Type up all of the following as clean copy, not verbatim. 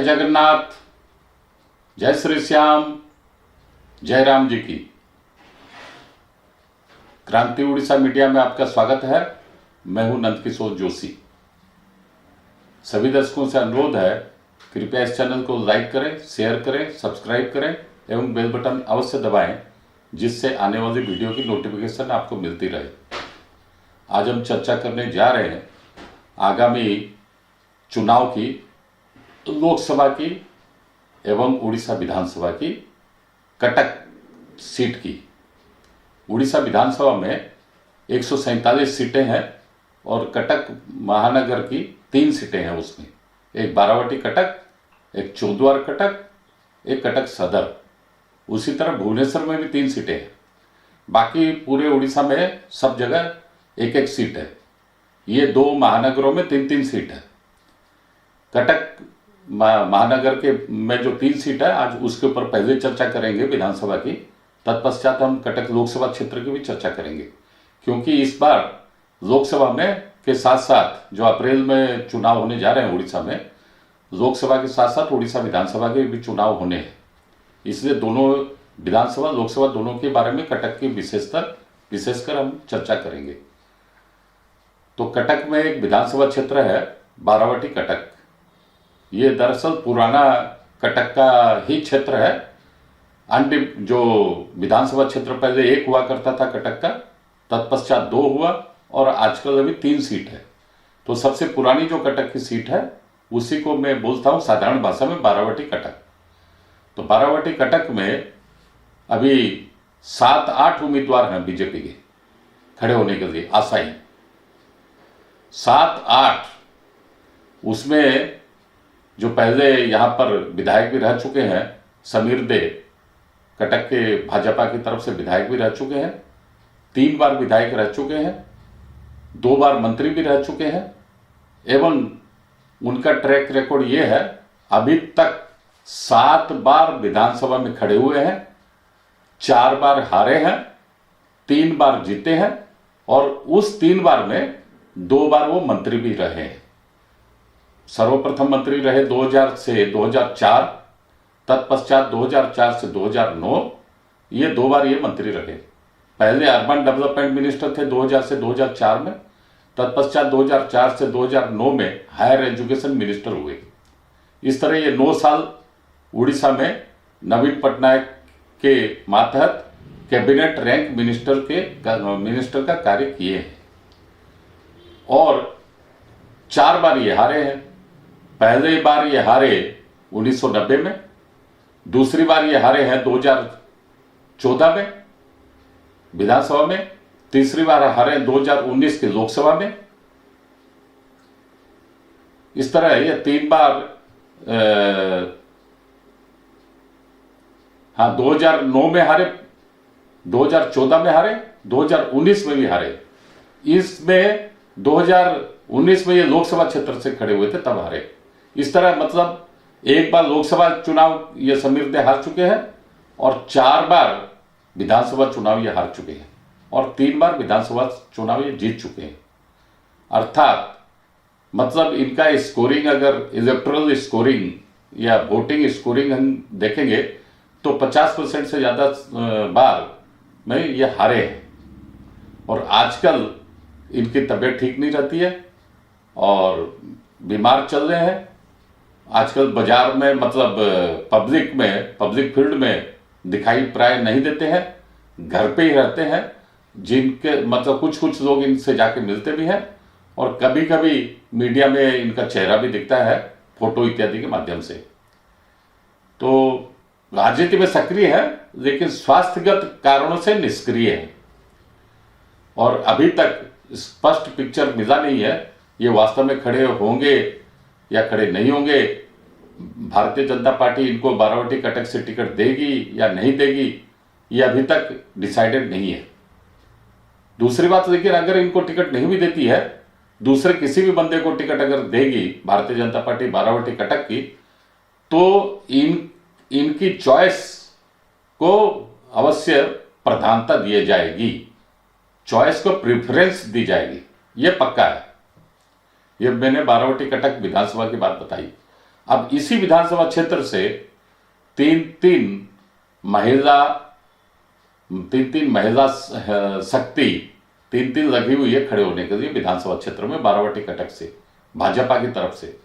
जय जगन्नाथ, जय श्री श्याम, जय राम जी की। क्रांति उड़ीसा मीडिया में आपका स्वागत है। मैं हूं नंदकिशोर जोशी। सभी दर्शकों से अनुरोध है, कृपया इस चैनल को लाइक करें, शेयर करें, सब्सक्राइब करें एवं बेल बटन अवश्य दबाएं, जिससे आने वाली वीडियो की नोटिफिकेशन आपको मिलती रहे। आज हम चर्चा करने जा रहे हैं आगामी चुनाव की, लोकसभा की एवं उड़ीसा विधानसभा की कटक सीट की। उड़ीसा विधानसभा में 147 सीटें हैं और कटक महानगर की 3 सीटें हैं। उसमें एक बारावटी कटक, एक चौद्वार कटक, एक कटक सदर। उसी तरह भुवनेश्वर में भी 3 सीटें हैं। बाकी पूरे उड़ीसा में सब जगह एक एक सीट है। ये 2 महानगरों में 3-3 सीट है। कटक महानगर के में जो 3 सीट है, आज उसके ऊपर पहले चर्चा करेंगे विधानसभा की। तत्पश्चात हम कटक लोकसभा क्षेत्र की भी चर्चा करेंगे, क्योंकि इस बार लोकसभा में के साथ साथ जो अप्रैल में चुनाव होने जा रहे हैं उड़ीसा में, लोकसभा के साथ साथ उड़ीसा विधानसभा के भी चुनाव होने हैं। इसलिए दोनों विधानसभा लोकसभा दोनों के बारे में कटक की विशेषकर हम चर्चा करेंगे। तो कटक में एक विधानसभा क्षेत्र है बारावटी कटक। ये दरअसल पुराना कटक का ही क्षेत्र है। जो विधानसभा क्षेत्र पहले 1 हुआ करता था कटक का, तत्पश्चात 2 हुआ और आजकल अभी 3 सीट है। तो सबसे पुरानी जो कटक की सीट है उसी को मैं बोलता हूँ साधारण भाषा में बारावटी कटक। तो बारावटी कटक में अभी 7-8 उम्मीदवार हैं बीजेपी के खड़े होने के लिए आशाई। 7-8 उसमें जो पहले यहाँ पर विधायक भी रह चुके हैं, समीर दे कटक के भाजपा की तरफ से विधायक भी रह चुके हैं, 3 बार विधायक रह चुके हैं, 2 बार मंत्री भी रह चुके हैं एवं उनका ट्रैक रिकॉर्ड ये है, अभी तक 7 बार विधानसभा में खड़े हुए हैं, 4 बार हारे हैं, 3 बार जीते हैं और उस 3 बार में 2 बार वो मंत्री भी रहे हैं। सर्वप्रथम मंत्री रहे 2000 से 2004, तत्पश्चात 2004 से 2009, ये 2 बार ये मंत्री रहे। पहले अर्बन डेवलपमेंट मिनिस्टर थे 2000 से 2004 में, तत्पश्चात 2004 से 2009 में हायर एजुकेशन मिनिस्टर हुए। इस तरह ये 9 साल उड़ीसा में नवीन पटनायक के मातहत कैबिनेट रैंक मिनिस्टर का कार्य किए हैं और 4 बार ये हारे हैं। पहले बार ये हारे 1990 में, दूसरी बार ये हारे हैं 2014 में विधानसभा में, तीसरी बार हारे 2019 के लोकसभा में। इस तरह ये 3 बार 2009 में हारे, 2014 में हारे, 2019 में भी हारे। इसमें 2019 में ये लोकसभा क्षेत्र से खड़े हुए थे, तब हारे। इस तरह मतलब 1 बार लोकसभा चुनाव ये समीर दे हार चुके हैं और 4 बार विधानसभा चुनाव ये हार चुके हैं और 3 बार विधानसभा चुनाव ये जीत चुके हैं। अर्थात मतलब इनका स्कोरिंग, अगर इलेक्टोरल स्कोरिंग या वोटिंग स्कोरिंग हम देखेंगे तो 50% से ज़्यादा बार में ये हारे हैं। और आजकल इनकी तबीयत ठीक नहीं रहती है और बीमार चल रहे हैं। आजकल बाजार में मतलब पब्लिक फील्ड में दिखाई प्राय नहीं देते हैं, घर पे ही रहते हैं। जिनके मतलब कुछ लोग इनसे जाके मिलते भी हैं और कभी कभी मीडिया में इनका चेहरा भी दिखता है, फोटो इत्यादि के माध्यम से। तो राजनीति में सक्रिय है लेकिन स्वास्थ्यगत कारणों से निष्क्रिय है और अभी तक स्पष्ट पिक्चर मिला नहीं है ये वास्तव में खड़े होंगे या खड़े नहीं होंगे। भारतीय जनता पार्टी इनको बारावटी कटक से टिकट देगी या नहीं देगी, ये अभी तक डिसाइडेड नहीं है। दूसरी बात, लेकिन अगर इनको टिकट नहीं भी देती है, दूसरे किसी भी बंदे को टिकट अगर देगी भारतीय जनता पार्टी बारावटी कटक की, तो इनकी चॉइस को अवश्य प्रधानता दी जाएगी, चॉइस को प्रेफरेंस दी जाएगी, ये पक्का है। ये मैंने बारावटी कटक विधानसभा की बात बताई। अब इसी विधानसभा क्षेत्र से तीन तीन महिला शक्ति तीन लगी हुई है खड़े होने के लिए विधानसभा क्षेत्र में बारावटी कटक से भाजपा की तरफ से।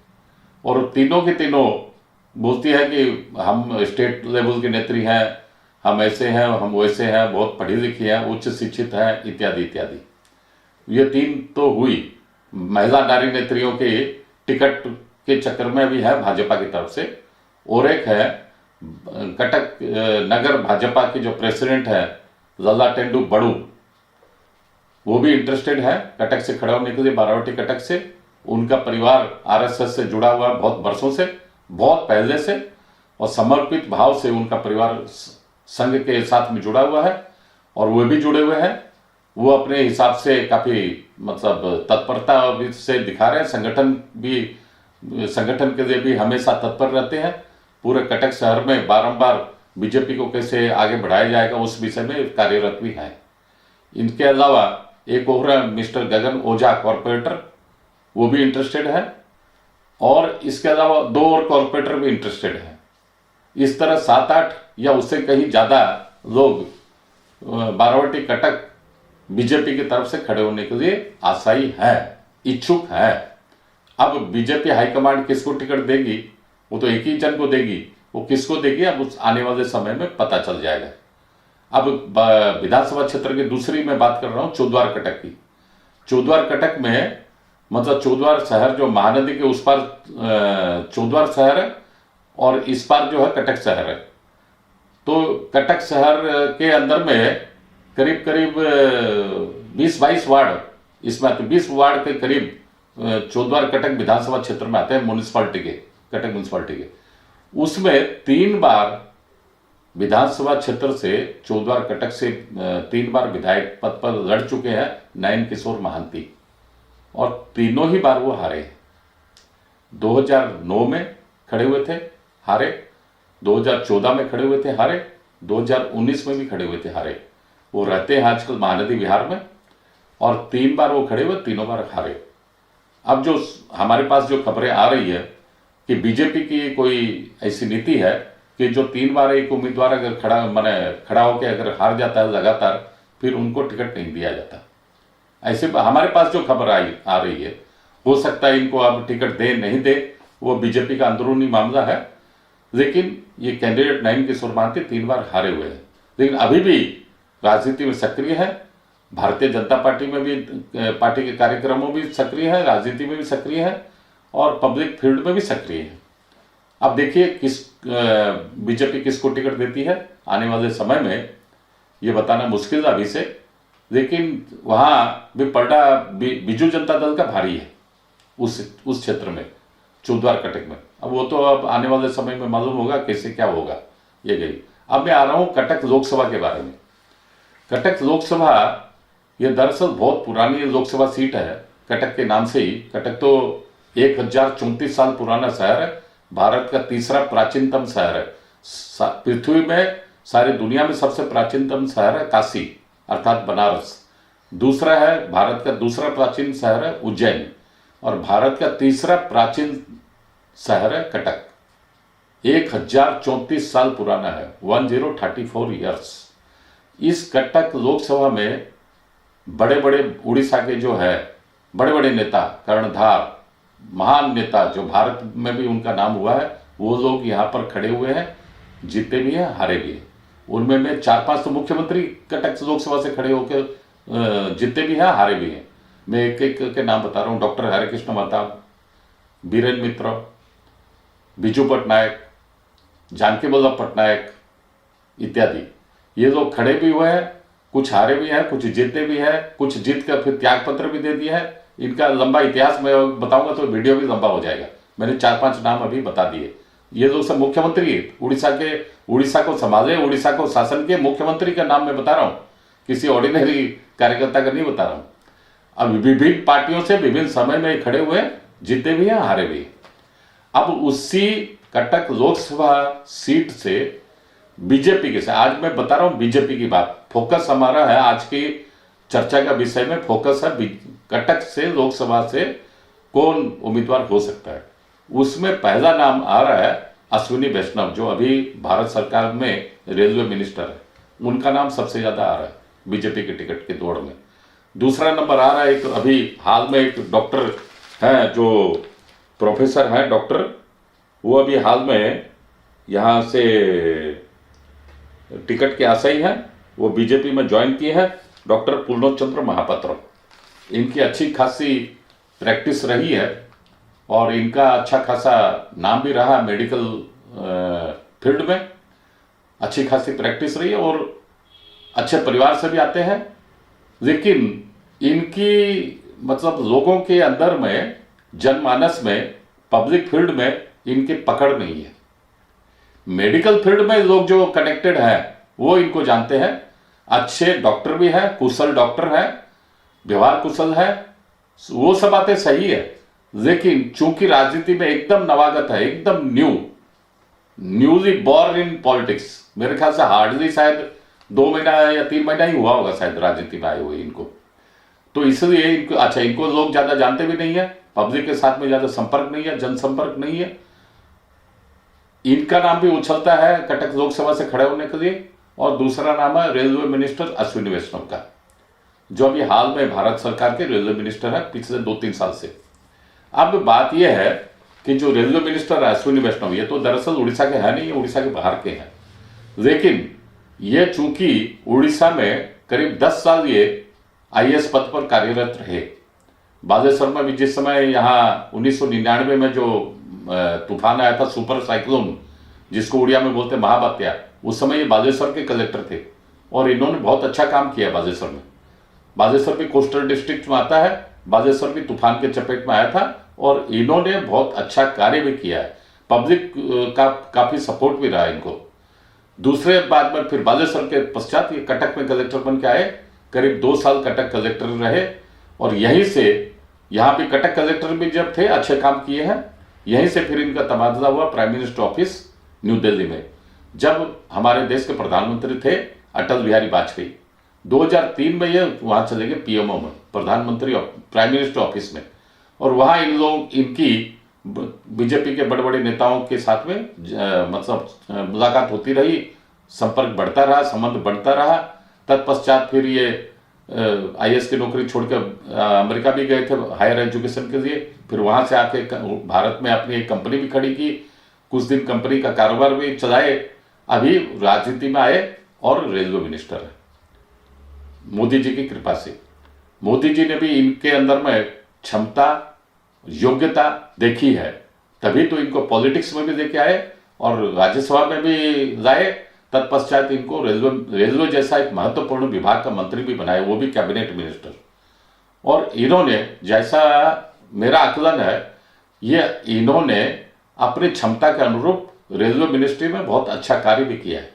और तीनों की तीनों बोलती है कि हम स्टेट लेवल के नेत्री हैं, हम ऐसे हैं, हम वैसे हैं, बहुत पढ़ी लिखी हैं, उच्च शिक्षित हैं, इत्यादि इत्यादि। ये तीन तो हुई महिला नारी नेत्रियों के टिकट के चक्कर में भी है भाजपा की तरफ से। और एक है कटक नगर भाजपा की जो प्रेसिडेंट है ललाटेंडु बड़ू, वो भी इंटरेस्टेड है कटक से खड़े होने के लिए, बारावटी कटक से। उनका परिवार आरएसएस से जुड़ा हुआ है बहुत वर्षों से, बहुत पहले से, और समर्पित भाव से उनका परिवार संघ के साथ में जुड़ा हुआ है और वो भी जुड़े हुए हैं। वो अपने हिसाब से काफी मतलब तत्परता से दिखा रहे हैं, संगठन के लिए भी हमेशा तत्पर रहते हैं। पूरे कटक शहर में बारंबार बीजेपी को कैसे आगे बढ़ाया जाएगा उस विषय में कार्यरत भी हैं। इनके अलावा एक और मिस्टर गगन ओझा कॉरपोरेटर, वो भी इंटरेस्टेड है, और इसके अलावा दो और कॉरपोरेटर भी इंटरेस्टेड हैं। इस तरह 7-8 या उससे कहीं ज्यादा लोग बारावटी कटक बीजेपी की तरफ से खड़े होने के लिए आशाई है, इच्छुक है। अब बीजेपी हाईकमांड किसको टिकट देगी, वो तो एक ही जन को देगी, वो किसको देगी अब उस आने वाले समय में पता चल जाएगा। अब विधानसभा क्षेत्र की दूसरी मैं बात कर रहा हूं चौद्वार कटक की। चौद्वार कटक में मतलब चौद्वार शहर जो महानदी के उस पार चौद्वार शहर है और इस पार जो है कटक शहर है। तो कटक शहर के अंदर में करीब करीब 20-22 वार्ड, इसमें 20 वार्ड के करीब चौद्वार कटक विधानसभा क्षेत्र में आते हैं म्यूनिसिपालिटी के, कटक म्यूनिसिपालिटी के। उसमें 3 बार विधानसभा क्षेत्र से चौद्वार कटक से 3 बार विधायक पद पर लड़ चुके हैं नयन किशोर महांती, और तीनों ही बार वो हारे। 2009 में खड़े हुए थे, हारे। 2014 में खड़े हुए थे, हारे। 2019 में भी खड़े हुए थे, हारे। वो रहते हैं आजकल महानदी विहार में, और 3 बार वो खड़े हुए, तीनों बार हारे। अब जो हमारे पास जो खबरें आ रही है कि बीजेपी की कोई ऐसी नीति है कि जो 3 बार एक उम्मीदवार अगर खड़ा होकर अगर हार जाता है लगातार, फिर उनको टिकट नहीं दिया जाता। ऐसे हमारे पास जो खबर आ रही है, हो सकता है इनको अब टिकट दे नहीं दे, वो बीजेपी का अंदरूनी मामला है। लेकिन ये कैंडिडेट नयन किशोर महांती 3 बार हारे हुए हैं, लेकिन अभी भी राजनीति में सक्रिय है। भारतीय जनता पार्टी में भी, पार्टी के कार्यक्रमों में भी सक्रिय है, राजनीति में भी सक्रिय है, और पब्लिक फील्ड में भी सक्रिय है। अब देखिए किस बीजेपी किसको टिकट देती है आने वाले समय में, ये बताना मुश्किल है अभी से। लेकिन वहां भी पलटा बीजू जनता दल का भारी है उस क्षेत्र में, चौद्वार कटक में। अब वो तो अब आने वाले समय में मालूम होगा कैसे क्या होगा ये गई। अब मैं आ रहा हूं कटक लोकसभा के बारे में। कटक लोकसभा ये दरअसल बहुत पुरानी लोकसभा सीट है, कटक के नाम से ही। कटक तो 1034 साल पुराना शहर है, भारत का तीसरा प्राचीनतम शहर है। पृथ्वी में सारी दुनिया में सबसे प्राचीनतम शहर है काशी अर्थात बनारस। दूसरा है भारत का दूसरा प्राचीन शहर है उज्जैन, और भारत का तीसरा प्राचीन शहर है कटक। 1034 साल पुराना है, 1034 ईयर्स। इस कटक लोकसभा में बड़े बड़े उड़ीसा के जो है बड़े बड़े नेता, कर्णधार महान नेता जो भारत में भी उनका नाम हुआ है, वो लोग यहाँ पर खड़े हुए हैं, जीते भी हैं, हारे भी हैं। उनमें में 4-5 तो मुख्यमंत्री कटक लोकसभा से खड़े होकर जीते भी हैं, हारे भी हैं। मैं एक एक के नाम बता रहा हूँ। डॉक्टर हरिकृष्ण महताब, बीरेन मित्र, बिजू पटनायक, जानकी वल्लभ पटनायक इत्यादि। ये लोग खड़े भी हुए हैं, कुछ हारे भी हैं, कुछ जीते भी हैं, कुछ जीत कर फिर त्याग पत्र भी दे दिए हैं। इनका लंबा इतिहास मैं बताऊंगा तो वीडियो भी लंबा हो जाएगा। मैंने 4-5 नाम अभी बता दिए। ये लोग सब मुख्यमंत्री उड़ीसा को संभाले, उड़ीसा को शासन के मुख्यमंत्री का नाम मैं बता रहा हूँ, किसी ऑर्डिनरी कार्यकर्ता का नहीं बता रहा हूँ। अब विभिन्न पार्टियों से विभिन्न समय में खड़े हुए, जीते भी हैं, हारे भी। अब उसी कटक लोकसभा सीट से बीजेपी के, आज मैं बता रहा हूं बीजेपी की बात, फोकस हमारा है आज की चर्चा का विषय में, फोकस है कटक से लोकसभा से कौन उम्मीदवार हो सकता है। उसमें पहला नाम आ रहा है अश्विनी वैष्णव, जो अभी भारत सरकार में रेलवे मिनिस्टर है। उनका नाम सबसे ज्यादा आ रहा है बीजेपी के टिकट की दौड़ में। दूसरा नंबर आ रहा है एक अभी हाल में एक डॉक्टर हैं, जो प्रोफेसर हैं डॉक्टर, वो अभी हाल में यहाँ से टिकट के आशाई हैं, वो बीजेपी में ज्वाइन किए हैं, डॉक्टर पूर्णचंद्र महापात्र। इनकी अच्छी खासी प्रैक्टिस रही है और इनका अच्छा खासा नाम भी रहा मेडिकल फील्ड में, अच्छी खासी प्रैक्टिस रही है और अच्छे परिवार से भी आते हैं। लेकिन इनकी मतलब लोगों के अंदर में, जनमानस में, पब्लिक फील्ड में इनकी पकड़ नहीं है। मेडिकल फील्ड में लोग जो कनेक्टेड हैं वो इनको जानते हैं, अच्छे डॉक्टर भी हैं, कुशल डॉक्टर हैं, व्यवहार कुशल है, वो सब बातें सही है। लेकिन चूंकि राजनीति में एकदम नवागत है, एकदम न्यूली बॉर्न इन पॉलिटिक्स, मेरे ख्याल से हार्डली शायद 2 महीना या 3 महीना ही हुआ होगा शायद राजनीति में आए हुए इनको, तो इसलिए इनको लोग ज्यादा जानते भी नहीं है, पब्लिक के साथ में ज्यादा संपर्क नहीं है, जनसंपर्क नहीं है। इनका नाम भी उछलता है कटक लोकसभा से खड़े होने के लिए। और दूसरा नाम है रेलवे मिनिस्टर अश्विनी वैष्णव का, जो अभी हाल में भारत सरकार के रेलवे मिनिस्टर है पिछले 2-3 साल से। अब बात यह है कि जो रेलवे मिनिस्टर है अश्विनी वैष्णव, ये तो दरअसल उड़ीसा के है नहीं, ये उड़ीसा के बाहर के हैं। लेकिन ये चूंकि उड़ीसा में करीब 10 साल ये आईएएस पद पर कार्यरत रहे। बालेश्वर में भी जिस समय यहाँ 1999 में जो तूफान आया था, सुपर साइक्लोन जिसको उड़िया में बोलते महाबात्या, उस समय ये बालेश्वर के कलेक्टर थे और इन्होंने बहुत अच्छा काम किया बालेश्वर में। बालेश्वर भी कोस्टल डिस्ट्रिक्ट में आता है, बालेश्वर भी तूफान के चपेट में आया था और इन्होंने बहुत अच्छा कार्य भी किया है, पब्लिक का काफी सपोर्ट भी रहा इनको। दूसरे बाद में फिर बालेश्वर के पश्चात ये कटक में कलेक्टर बन के आए, करीब 2 साल कटक कलेक्टर रहे और यहीं से, यहाँ भी कटक कलेक्टर भी जब थे अच्छे काम किए हैं, यहीं से फिर इनका तबादला हुआ prime minister office new Delhi में, जब हमारे देश के प्रधानमंत्री थे अटल बिहारी वाजपेयी। 2003 में ये वहां चले गए पीएमओ में, प्रधानमंत्री प्राइम मिनिस्टर ऑफिस में, और वहां इनकी बीजेपी के बड़े बड़े नेताओं के साथ में मतलब मुलाकात होती रही, संपर्क बढ़ता रहा, संबंध बढ़ता रहा। तत्पश्चात फिर ये आईएएस की नौकरी छोड़कर अमेरिका भी गए थे हायर एजुकेशन के लिए, फिर वहां से आके भारत में अपनी एक कंपनी भी खड़ी की, कुछ दिन कंपनी का कारोबार भी चलाए, अभी राजनीति में आए और रेलवे मिनिस्टर है मोदी जी की कृपा से। मोदी जी ने भी इनके अंदर में क्षमता, योग्यता देखी है, तभी तो इनको पॉलिटिक्स में भी लेके आए और राज्यसभा में भी लाए। तत्पश्चात इनको रेलवे जैसा एक महत्वपूर्ण विभाग का मंत्री भी बनाए, वो भी कैबिनेट मिनिस्टर। और इन्होंने, जैसा मेरा आकलन है, ये इन्होंने अपनी क्षमता के अनुरूप रेलवे मिनिस्ट्री में बहुत अच्छा कार्य भी किया है।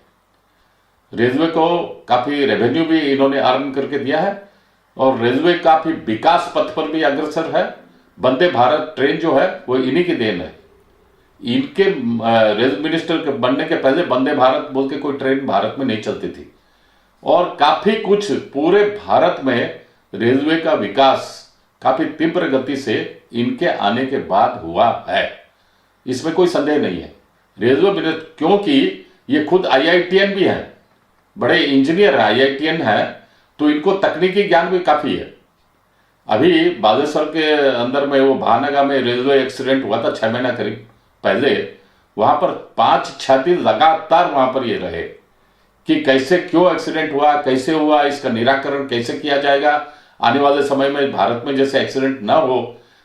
रेलवे को काफी रेवेन्यू भी इन्होंने अर्न करके दिया है और रेलवे काफी विकास पथ पर भी अग्रसर है। वंदे भारत ट्रेन जो है वो इन्हीं की देन है। इनके रेल मिनिस्टर के बनने के पहले वंदे भारत बोल के कोई ट्रेन भारत में नहीं चलती थी और काफी कुछ पूरे भारत में रेलवे का विकास काफी तीव्र गति से इनके आने के बाद हुआ है, इसमें कोई संदेह नहीं है। रेलवे मिनिस्टर, क्योंकि ये खुद आईआईटीएन भी है, बड़े इंजीनियर है, आईआईटीएन है, तो इनको तकनीकी ज्ञान भी काफी है। अभी बालेश्वर के अंदर में वो भानागा में रेलवे एक्सीडेंट हुआ था 6 महीना करीब पहले, वहां पर 5-6 दिन लगातार वहां पर ये रहे कि कैसे, क्यों एक्सीडेंट हुआ, कैसे हुआ, इसका निराकरण कैसे किया जाएगा। आने वाले समय में भारत में जैसे एक्सीडेंट ना हो,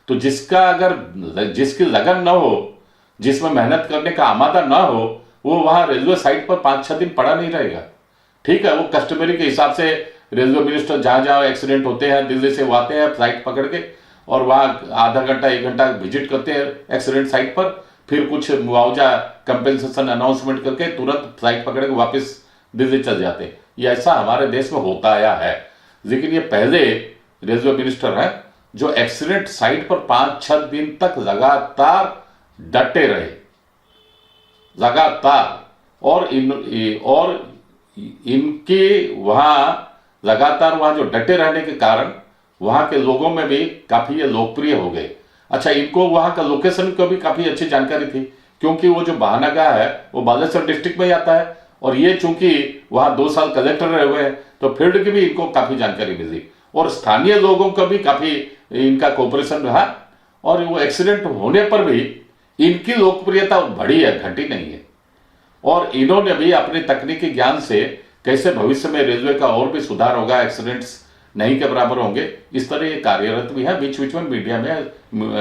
तो जिसकी लगन ना हो, जिसमें मेहनत करने का आमादा ना हो, वो वहां रेलवे साइट पर 5-6 दिन पड़ा नहीं रहेगा। ठीक है, वो कस्टमरी के हिसाब से रेलवे मिनिस्टर जहां जहां एक्सीडेंट होते हैं दिल्ली से वो आते हैं फ्लाइट पकड़ के और वहां आधा घंटा 1 घंटा विजिट करते हैं एक्सीडेंट साइट पर, फिर कुछ मुआवजा कंपेंसेशन अनाउंसमेंट करके तुरंत फ्लाइट पकड़ के वापस दिल्ली चल जाते हैं। ये ऐसा हमारे देश में होता आया है। लेकिन ये पहले रेलवे मिनिस्टर हैं जो एक्सीडेंट साइट पर 5-6 दिन तक लगातार डटे रहे, लगातार, और इनके वहां लगातार वहां जो डटे रहने के कारण वहां के लोगों में भी काफी ये लोकप्रिय हो गए। अच्छा, इनको वहां का लोकेशन को भी काफी अच्छी जानकारी थी, क्योंकि वो जो बहानागाह है वो बालेश्वर डिस्ट्रिक्ट में ही आता है, और ये चूंकि वहां 2 साल कलेक्टर रहे हुए हैं तो फील्ड की भी इनको काफी जानकारी मिली, और स्थानीय लोगों का भी काफी इनका कोऑपरेशन रहा, और वो एक्सीडेंट होने पर भी इनकी लोकप्रियता बढ़ी है, घटी नहीं है। और इन्होंने भी अपने तकनीकी ज्ञान से कैसे भविष्य में रेलवे का और भी सुधार होगा, एक्सीडेंट्स नहीं के बराबर होंगे, इस तरह ये कार्यरत भी है। बीच बीच में मीडिया में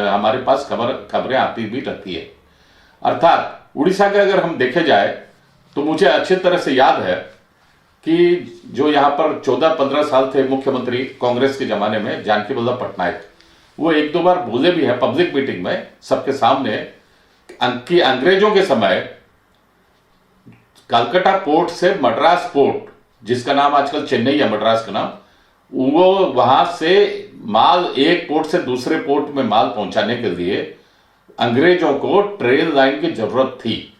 हमारे पास खबरें आती भी रहती है। अर्थात उड़ीसा के अगर हम देखे जाए तो मुझे अच्छी तरह से याद है कि जो यहाँ पर 14-15 साल थे मुख्यमंत्री कांग्रेस के जमाने में, जानकी वल्लभ पटनायक, वो 1-2 बार बोले भी है पब्लिक मीटिंग में सबके सामने कि अंग्रेजों के समय कलकत्ता पोर्ट से मद्रास पोर्ट, जिसका नाम आजकल चेन्नई है, मद्रास का नाम, वो वहां से माल एक पोर्ट से दूसरे पोर्ट में माल पहुंचाने के लिए अंग्रेजों को ट्रेन लाइन की जरूरत थी,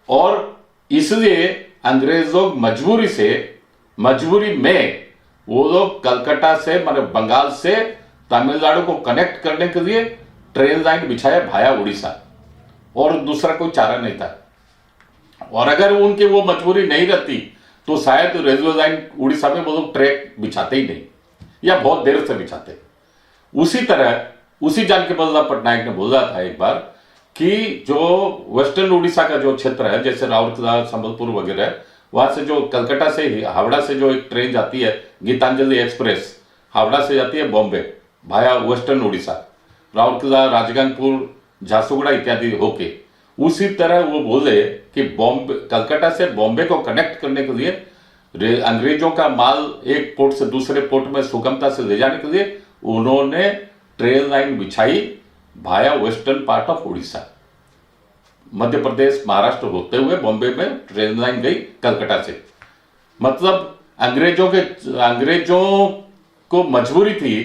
और इसलिए अंग्रेजों मजबूरी में वो लोग कलकत्ता से मतलब बंगाल से तमिलनाडु को कनेक्ट करने के लिए ट्रेन लाइन बिछाया भाया उड़ीसा, और दूसरा कोई चारा नहीं था। और अगर उनकी वो मजबूरी नहीं रहती तो शायद रेलवे लाइन उड़ीसा में वो लोग ट्रैक बिछाते ही नहीं, या बहुत देर से बिछाते। उसी तरह उसी जानकी वल्लभ पटनायक ने बोला था एक बार कि जो वेस्टर्न उड़ीसा का जो क्षेत्र है, जैसे राउरकेला, संबलपुर वगैरह, वहां से जो कलकत्ता से हावड़ा से जो एक ट्रेन जाती है, गीतांजलि एक्सप्रेस, हावड़ा से जाती है बॉम्बे भाया वेस्टर्न उड़ीसा, राउरकेला, राजगंगपुर, झारसुगुड़ा इत्यादि होके, उसी तरह वो बोले कि बॉम्बे, कलकत्ता से बॉम्बे को कनेक्ट करने के लिए अंग्रेजों का माल एक पोर्ट से दूसरे पोर्ट में सुगमता से ले जाने के लिए उन्होंने ट्रेन लाइन बिछाई भाया western part of Orissa, Madhya Pradesh, Maharashtra होते हुए बॉम्बे में ट्रेन लाइन गई कलकत्ता से। मतलब अंग्रेजों को मजबूरी थी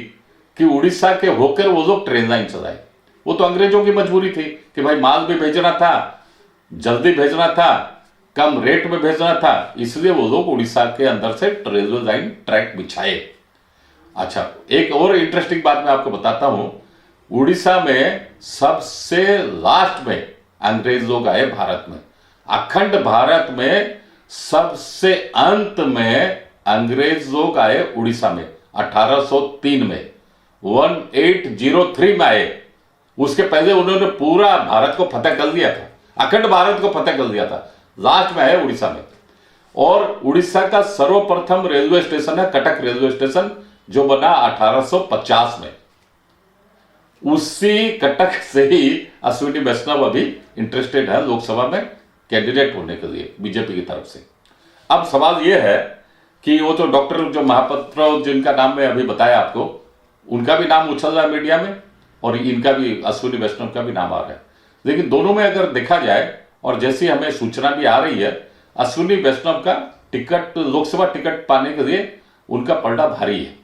कि उड़ीसा के होकर वो लोग ट्रेन लाइन चलाए। वो तो अंग्रेजों की मजबूरी थी कि भाई माल भी भेजना था, जल्दी भेजना था, कम रेट में भेजना था, इसलिए वो लोग उड़ीसा के अंदर से रेलवे लाइन ट्रैक बिछाए। अच्छा, एक और इंटरेस्टिंग बात मैं आपको बताता हूं, उड़ीसा में सबसे लास्ट में अंग्रेज लोग आए भारत में, अखंड भारत में सबसे अंत में अंग्रेज लोग आए उड़ीसा में 1803 में, 1803 में आए। उसके पहले उन्होंने पूरा भारत को फतेह कर लिया था, अखंड भारत को फतेह कर लिया था, लास्ट में है उड़ीसा में। और उड़ीसा का सर्वप्रथम रेलवे स्टेशन है कटक रेलवे स्टेशन, जो बना 1850 में। उसी कटक से ही अश्विनी वैष्णव अभी इंटरेस्टेड है लोकसभा में कैंडिडेट होने के लिए बीजेपी की तरफ से। अब सवाल यह है कि वो तो डॉक्टर जो महापात्र, जिनका नाम मैं अभी बताया आपको, उनका भी नाम उछल रहा है मीडिया में, और इनका भी, अश्विनी वैष्णव का भी नाम आ रहा है। लेकिन दोनों में अगर देखा जाए, और जैसी हमें सूचना भी आ रही है, अश्विनी वैष्णव का टिकट, लोकसभा टिकट पाने के लिए उनका पलड़ा भारी है।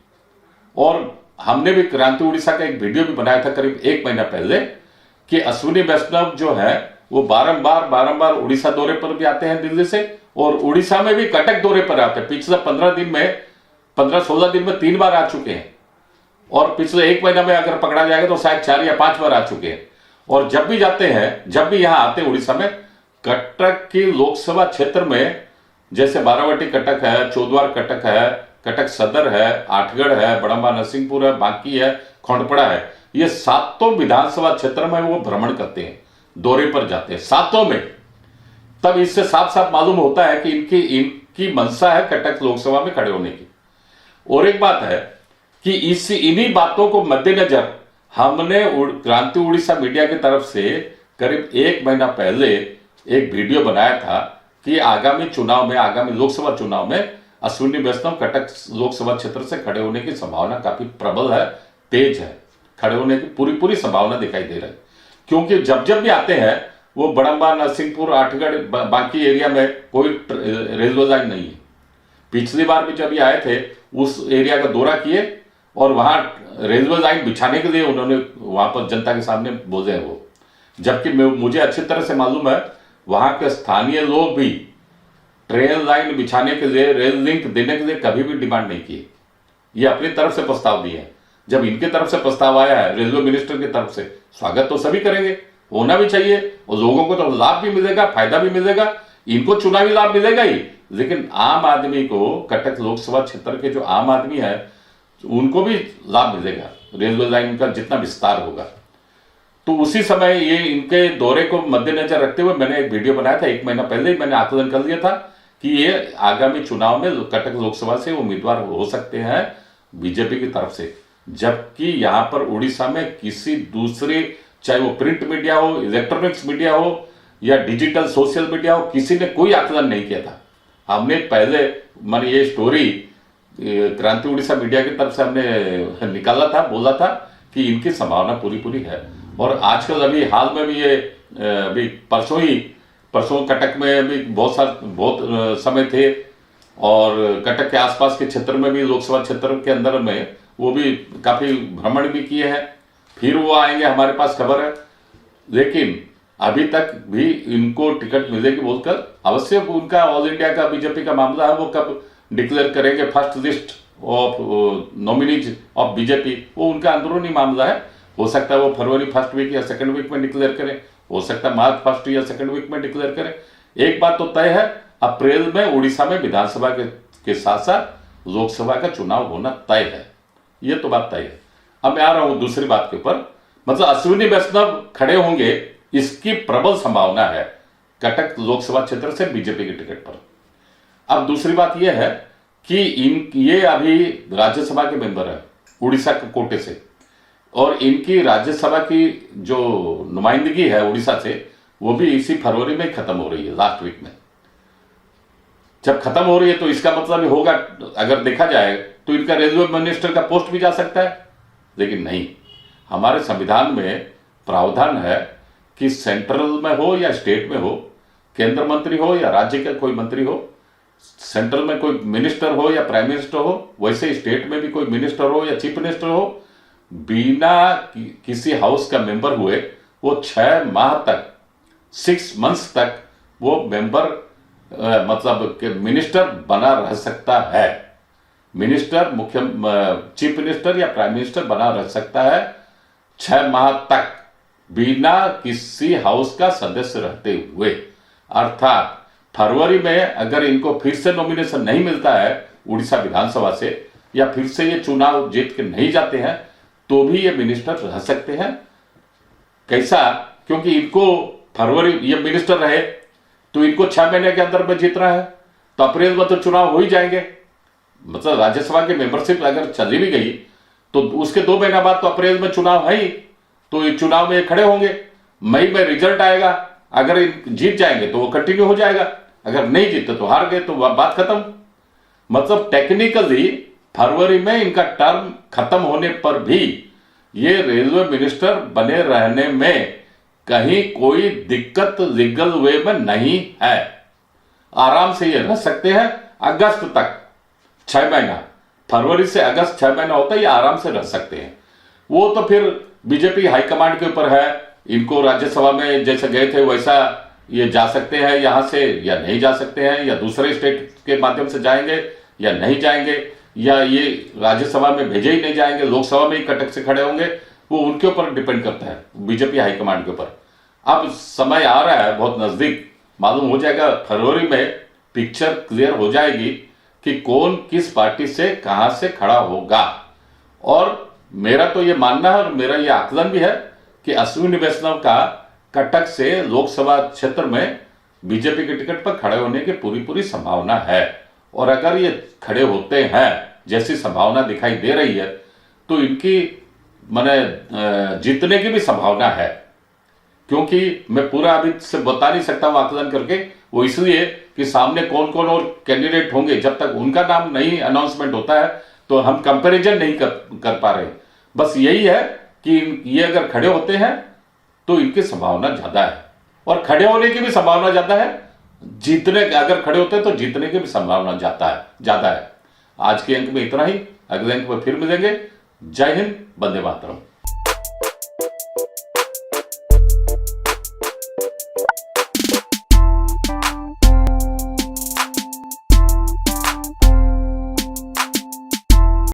और हमने भी क्रांति उड़ीसा का एक वीडियो भी बनाया था करीब 1 महीना पहले कि अश्विनी वैष्णव जो है वो बारंबार उड़ीसा दौरे पर भी आते हैं दिल्ली से, और उड़ीसा में भी कटक दौरे पर आते हैं। पिछले 15-16 दिन में 3 बार आ चुके हैं, और पिछले 1 महीना में अगर पकड़ा जाएगा तो शायद 4 या 5 बार आ चुके हैं। और जब भी जाते हैं, जब भी यहां आते हैं उड़ीसा में, कटक की लोकसभा क्षेत्र में, जैसे बारावटी कटक है, चौद्वार कटक है, कटक सदर है, आठगढ़ है, बड़म्बा नरसिंहपुर है, बांकी है, खोंडपड़ा है, ये 7 विधानसभा क्षेत्र में वो भ्रमण करते हैं, दौरे पर जाते हैं 7 में। तब इससे साफ साफ मालूम होता है कि इनकी मंशा है कटक लोकसभा में खड़े होने की। और एक बात है कि इन्हीं बातों को मद्देनजर हमने क्रांति उड़ीसा मीडिया की तरफ से करीब 1 महीना पहले एक वीडियो बनाया था कि आगामी चुनाव में, आगामी लोकसभा चुनाव में अश्विनी वैष्णव कटक लोकसभा क्षेत्र से खड़े होने की संभावना काफी प्रबल है, तेज है, खड़े होने की पूरी संभावना दिखाई दे रही है। क्योंकि जब भी आते हैं वो बड़म्बा, नरसिंहपुर, आठगढ़, बाकी एरिया में कोई रेलवे लाइन नहीं है। पिछली बार भी जब ये आए थे उस एरिया का दौरा किए, और वहां रेलवे लाइन बिछाने के लिए उन्होंने वहां पर जनता के सामने बोले हैं वो। जबकि मुझे अच्छी तरह से मालूम है वहां के स्थानीय लोग भी ट्रेन लाइन बिछाने के लिए, रेल लिंक देने के लिए कभी भी डिमांड नहीं किए, ये अपनी तरफ से प्रस्ताव दिए हैं। जब इनके तरफ से प्रस्ताव आया है, रेलवे मिनिस्टर की तरफ से, स्वागत तो सभी करेंगे, होना भी चाहिए, और लोगों को तो लाभ भी मिलेगा, फायदा भी मिलेगा, इनको चुनावी लाभ मिलेगा ही, लेकिन आम आदमी को, कटक लोकसभा क्षेत्र के जो आम आदमी है उनको भी लाभ मिलेगा रेलवे लाइन का जितना विस्तार होगा। तो उसी समय ये इनके दौरे को मद्देनजर रखते हुए मैंने एक वीडियो बनाया था, 1 महीना पहले ही मैंने आकलन कर लिया था कि ये आगामी चुनाव में कटक लोकसभा से उम्मीदवार हो सकते हैं बीजेपी की तरफ से, जबकि यहां पर उड़ीसा में किसी दूसरे, चाहे वो प्रिंट मीडिया हो, इलेक्ट्रॉनिक्स मीडिया हो या डिजिटल सोशल मीडिया हो, किसी ने कोई आकलन नहीं किया था। हमने पहले मैंने ये स्टोरी क्रांति उड़ीसा मीडिया की तरफ से हमने निकाला था, बोला था कि इनकी संभावना पूरी पूरी है। और आजकल अभी हाल में भी ये अभी परसों कटक में अभी बहुत समय थे, और कटक के आसपास के क्षेत्र में भी, लोकसभा क्षेत्र के अंदर में वो भी काफी भ्रमण भी किए हैं, फिर वो आएंगे, हमारे पास खबर है। लेकिन अभी तक भी इनको टिकट मिलेगी बोलकर, अवश्य उनका ऑल इंडिया का बीजेपी का मामला है, वो कब डिक्लेयर करेंगे first list of nominees of BJP, वो उनका अंदरूनी मामला है। हो सकता है वो फरवरी फर्स्ट वीक या सेकंड वीक में डिक्लेयर करें, हो सकता है मार्च फर्स्ट या सेकंड वीक में डिक्लेयर करें। एक बात तो तय है, अप्रैल में उड़ीसा में विधानसभा के साथ साथ लोकसभा का चुनाव होना तय है, ये तो बात तय है। अब मैं आ रहा हूं दूसरी बात के ऊपर, मतलब अश्विनी वैष्णव खड़े होंगे, इसकी प्रबल संभावना है कटक लोकसभा क्षेत्र से बीजेपी के टिकट पर। अब दूसरी बात यह है कि ये अभी राज्यसभा के मेंबर है उड़ीसा के कोटे से, और इनकी राज्यसभा की जो नुमाइंदगी है उड़ीसा से, वो भी इसी फरवरी में खत्म हो रही है, लास्ट वीक में। जब खत्म हो रही है तो इसका मतलब होगा, अगर देखा जाए तो इनका रेलवे मिनिस्टर का पोस्ट भी जा सकता है, लेकिन नहीं, हमारे संविधान में प्रावधान है कि सेंट्रल में हो या स्टेट में हो, केंद्र मंत्री हो या राज्य का कोई मंत्री हो, सेंट्रल में कोई मिनिस्टर हो या प्राइम मिनिस्टर हो, वैसे स्टेट में भी कोई मिनिस्टर हो या चीफ मिनिस्टर हो, बिना किसी हाउस का मेंबर हुए वो 6 माह तक, 6 मंथ्स तक वो मेंबर मतलब मिनिस्टर बना रह सकता है। मिनिस्टर, चीफ मिनिस्टर या प्राइम मिनिस्टर बना रह सकता है 6 माह तक बिना किसी हाउस का सदस्य रहते हुए। अर्थात फरवरी में अगर इनको फिर से नॉमिनेशन नहीं मिलता है उड़ीसा विधानसभा से, या फिर से ये चुनाव जीत के नहीं जाते हैं, तो भी ये मिनिस्टर रह सकते हैं। कैसा? क्योंकि इनको फरवरी ये मिनिस्टर रहे तो इनको 6 महीने के अंदर में जीतना है, तो अप्रैल में तो चुनाव हो ही जाएंगे। मतलब राज्यसभा की मेंबरशिप अगर चली भी गई तो उसके 2 महीना बाद तो अप्रैल में चुनाव है ही, तो ये चुनाव में खड़े होंगे, मई में रिजल्ट आएगा, अगर जीत जाएंगे तो वो कंटिन्यू हो जाएगा, अगर नहीं जीते तो हार गए तो बात खत्म। मतलब टेक्निकली फरवरी में इनका टर्म खत्म होने पर भी ये रेलवे मिनिस्टर बने रहने में कहीं कोई दिक्कत लीगल वे में नहीं है, आराम से ये रह सकते हैं अगस्त तक। 6 महीना, फरवरी से अगस्त 6 महीना होता है, ये आराम से रह सकते हैं। वो तो फिर बीजेपी हाईकमांड के ऊपर है, इनको राज्यसभा में जैसे गए थे वैसा ये जा सकते हैं यहां से, या नहीं जा सकते हैं, या दूसरे स्टेट के माध्यम से जाएंगे या नहीं जाएंगे, या ये राज्यसभा में भेजे ही नहीं जाएंगे, लोकसभा में ही कटक से खड़े होंगे, वो उनके ऊपर डिपेंड करता है, बीजेपी हाईकमांड के ऊपर। अब समय आ रहा है, बहुत नजदीक मालूम हो जाएगा, फरवरी में पिक्चर क्लियर हो जाएगी कि कौन किस पार्टी से कहां से खड़ा होगा। और मेरा तो ये मानना है और मेरा ये आकलन भी है कि अश्विनी वैष्णव का कटक से लोकसभा क्षेत्र में बीजेपी के टिकट पर खड़े होने की पूरी पूरी संभावना है। और अगर ये खड़े होते हैं जैसी संभावना दिखाई दे रही है, तो इनकी माने जीतने की भी संभावना है। क्योंकि मैं पूरा अभी से बता नहीं सकता हूं आकलन करके, वो इसलिए कि सामने कौन कौन और कैंडिडेट होंगे, जब तक उनका नाम नहीं अनाउंसमेंट होता है तो हम कंपैरिजन नहीं कर पा रहे। बस यही है कि ये अगर खड़े होते हैं तो इनकी संभावना ज्यादा है, और खड़े होने की भी संभावना ज्यादा है, जीतने अगर खड़े होते हैं तो जीतने की भी संभावना ज्यादा है। आज के अंक में इतना ही, अगले अंक में फिर मिलेंगे। जय हिंद, वंदे मातरम।